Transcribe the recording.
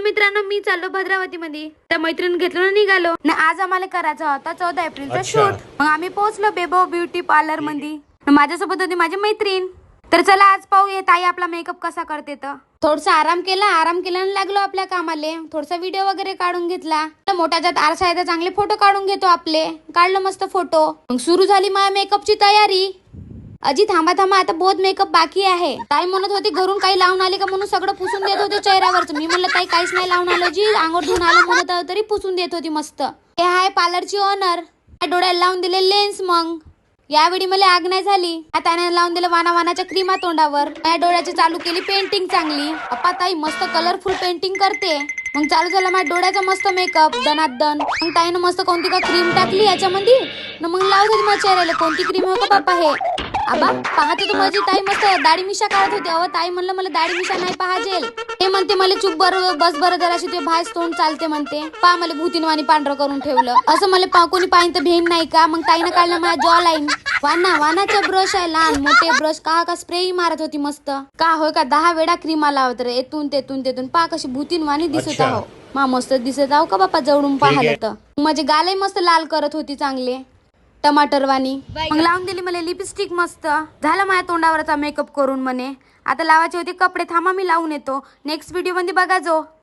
मित्रांनो, मी चाललो भद्रावती मध्ये. त्या मैत्रीण घेतलं निघालो ना. आज आम्हाला करायचा होता 14 एप्रिलचा शूट. मग आम्ही पोहोचलो बेबो ब्युटी पार्लर मध्ये. माझ्यासोबत होती माझी मैत्रीण. तर चला आज पाहूया ताई आपला मेकअप कसा करते. तर थोडसा आराम केल्याने लागलो आपल्या कामाले. थोडासा व्हिडिओ वगैरे काढून घेतला. मोठ्या जात आरसा आहे तर चांगले फोटो काढून घेतो आपले. काढलं मस्त फोटो. मग सुरू झाली माझ्या मेकअपची तयारी. अजी थांबा आता बहुत मेकअप बाकी आहे. ताई म्हणत होती घरून काही लावून आले का म्हणून सगळं पुसून देत होते चेहऱ्यावरच. मी म्हणलं ताई काहीच नाही लावून आलो जी, अंघोळ धुवून आलो म्हणत तरी पुसून देत होती मस्त. हे आहे पार्लरची ओनर. डोळ्याला लावून दिले लेन्स. मग यावेळी मला आग नाही झाली. त्याने लावून दिलं वानाच्या क्रीमा तोंडावर. माझ्या डोळ्याची चालू केली पेंटिंग चांगली. अप्पा ताई मस्त कलरफुल पेंटिंग करते. मग चालू झाला माझ्या डोळ्याचा मस्त मेकअप दनादन. मग ताईनं मस्त कोणती का क्रीम टाकली याच्यामध्ये. मग लावत होती माझ्या चेहऱ्याला. कोणती क्रीम हो का बाप्पा हे. आबा पाहते तू माझी ताई मस्त दाढी मिशा काढत होती. अहो ताई म्हणलं मला दाढी मिशा नाही पाहाजेल. ते म्हणते मला चुप बरं बस बरं जराशी ते भास तोंड चालते म्हणते. पा मला भूतीनवाणी पांढरं करून ठेवलं. असं मला कोणी पाहिजे तर भेन नाही का. मग ताईनं काढलं माझ्या जॉ लाईन. वानाचा ब्रश आहे लहान मोठे ब्रश. का स्प्रे मारत होती मस्त. का होय का 10 वेळा क्रीमा लावत रे. तेतून पा कशी भूतीनवाणी दिसत आहो. मा मस्त दिसत आहो का बाप्पा जवळून पाहिलं तर. माझे गालही मस्त लाल करत होती चांगले टमाटरवाणी. मग लावून दिली मला लिपस्टिक मस्त. झालं माझ्या तोंडावरचा मेकअप करून म्हणे. आता लावायचे होते कपडे. थांबा मी लावून येतो. नेक्स्ट व्हिडिओ मध्ये बघा जो.